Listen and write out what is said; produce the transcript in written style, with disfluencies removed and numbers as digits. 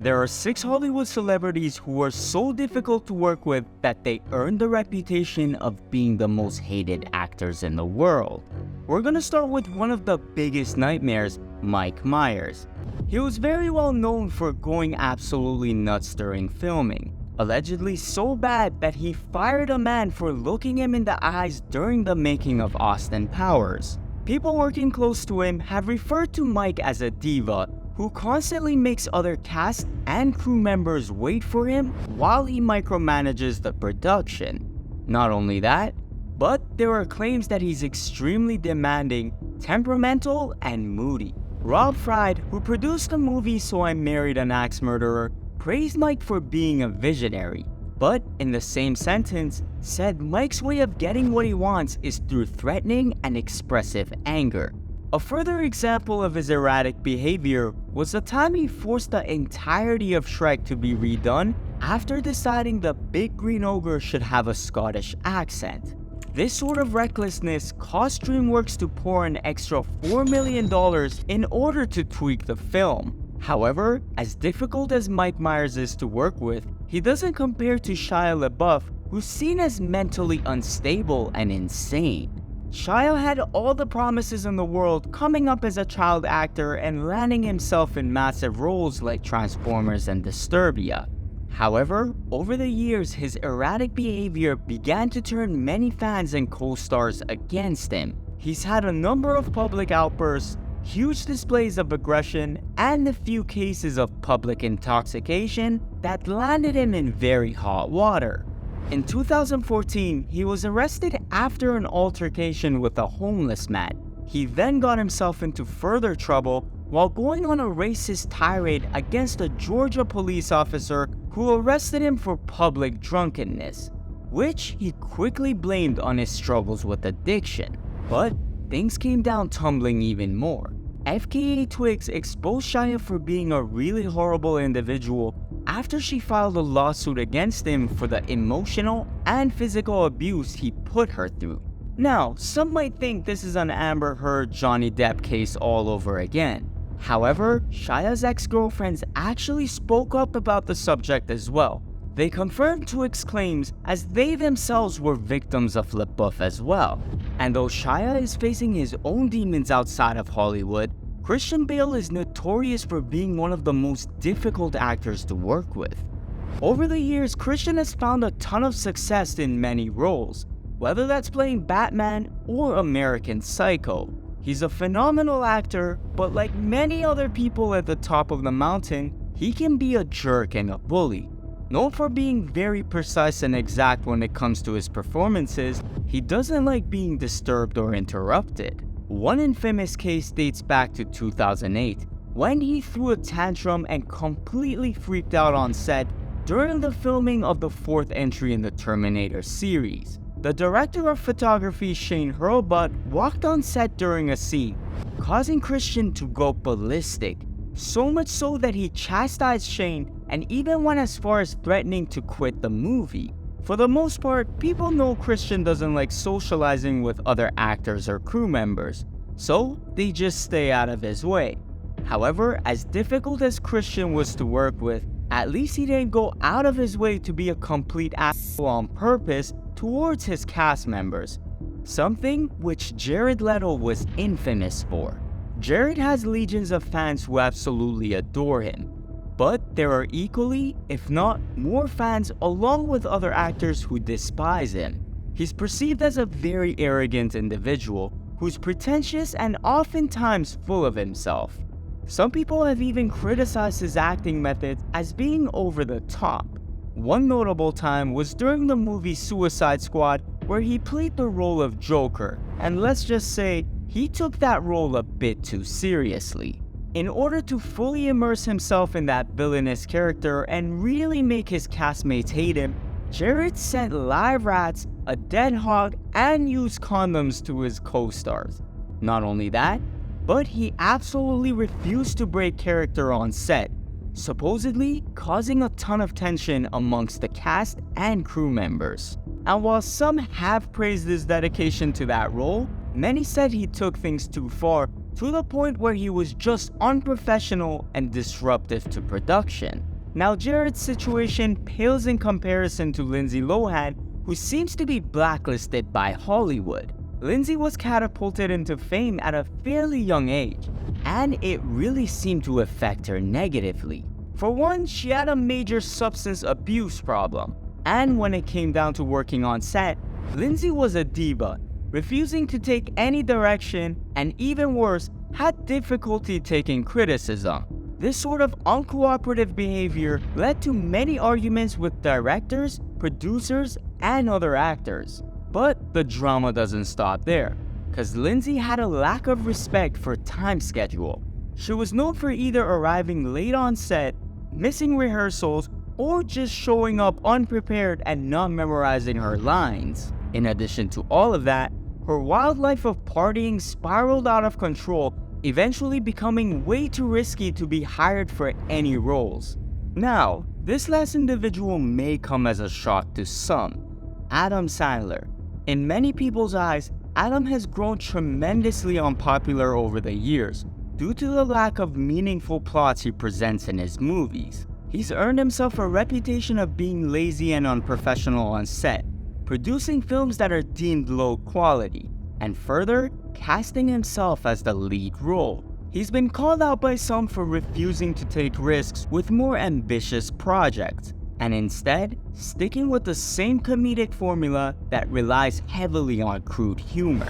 There are 6 Hollywood celebrities who are so difficult to work with that they earned the reputation of being the most hated actors in the world. We're gonna start with one of the biggest nightmares, Mike Myers. He was very well known for going absolutely nuts during filming, allegedly so bad that he fired a man for looking him in the eyes during the making of Austin Powers. People working close to him have referred to Mike as a diva who constantly makes other cast and crew members wait for him while he micromanages the production. Not only that, but there are claims that he's extremely demanding, temperamental, and moody. Rob Fried, who produced the movie So I Married an Axe Murderer, praised Mike for being a visionary, but in the same sentence, said Mike's way of getting what he wants is through threatening and expressive anger. A further example of his erratic behavior was the time he forced the entirety of Shrek to be redone after deciding the big green ogre should have a Scottish accent. This sort of recklessness caused DreamWorks to pour an extra $4 million in order to tweak the film. However, as difficult as Mike Myers is to work with, he doesn't compare to Shia LaBeouf, who's seen as mentally unstable and insane. Shia had all the promises in the world coming up as a child actor and landing himself in massive roles like Transformers and Disturbia. However, over the years, his erratic behavior began to turn many fans and co-stars against him. He's had a number of public outbursts, huge displays of aggression, and a few cases of public intoxication that landed him in very hot water. In 2014, he was arrested after an altercation with a homeless man. He then got himself into further trouble while going on a racist tirade against a Georgia police officer who arrested him for public drunkenness, which he quickly blamed on his struggles with addiction. But things came down tumbling even more. FKA Twigs exposed Shia for being a really horrible individual after she filed a lawsuit against him for the emotional and physical abuse he put her through. Now, some might think this is an Amber Heard Johnny Depp case all over again. However, Shia's ex-girlfriends actually spoke up about the subject as well. They confirmed Twigs' claims as they themselves were victims of LaBeouf as well. And though Shia is facing his own demons outside of Hollywood, Christian Bale is notorious for being one of the most difficult actors to work with. Over the years, Christian has found a ton of success in many roles, whether that's playing Batman or American Psycho. He's a phenomenal actor, but like many other people at the top of the mountain, he can be a jerk and a bully. Known for being very precise and exact when it comes to his performances, he doesn't like being disturbed or interrupted. One infamous case dates back to 2008, when he threw a tantrum and completely freaked out on set during the filming of the 4th entry in the Terminator series. The director of photography, Shane Hurlbut, walked on set during a scene, causing Christian to go ballistic, so much so that he chastised Shane and even went as far as threatening to quit the movie. For the most part, people know Christian doesn't like socializing with other actors or crew members, so they just stay out of his way. However, as difficult as Christian was to work with, at least he didn't go out of his way to be a complete asshole on purpose towards his cast members, something which Jared Leto was infamous for. Jared has legions of fans who absolutely adore him, but there are equally, if not more fans along with other actors who despise him. He's perceived as a very arrogant individual who's pretentious and oftentimes full of himself. Some people have even criticized his acting methods as being over the top. One notable time was during the movie Suicide Squad, where he played the role of Joker, and let's just say, he took that role a bit too seriously. In order to fully immerse himself in that villainous character and really make his castmates hate him, Jared sent live rats, a dead hog, and used condoms to his co-stars. Not only that, but he absolutely refused to break character on set, supposedly causing a ton of tension amongst the cast and crew members. And while some have praised his dedication to that role, many said he took things too far to the point where he was just unprofessional and disruptive to production. Now, Jared's situation pales in comparison to Lindsay Lohan, who seems to be blacklisted by Hollywood. Lindsay was catapulted into fame at a fairly young age, and it really seemed to affect her negatively. For one, she had a major substance abuse problem, and when it came down to working on set, Lindsay was a diva, refusing to take any direction, and even worse, had difficulty taking criticism. This sort of uncooperative behavior led to many arguments with directors, producers, and other actors. But the drama doesn't stop there, because Lindsay had a lack of respect for time schedule. She was known for either arriving late on set, missing rehearsals, or just showing up unprepared and not memorizing her lines. In addition to all of that, her wild life of partying spiraled out of control, eventually becoming way too risky to be hired for any roles. Now, this last individual may come as a shock to some: Adam Sandler. In many people's eyes, Adam has grown tremendously unpopular over the years due to the lack of meaningful plots he presents in his movies. He's earned himself a reputation of being lazy and unprofessional on set, producing films that are deemed low quality, and further, casting himself as the lead role. He's been called out by some for refusing to take risks with more ambitious projects, and instead sticking with the same comedic formula that relies heavily on crude humor.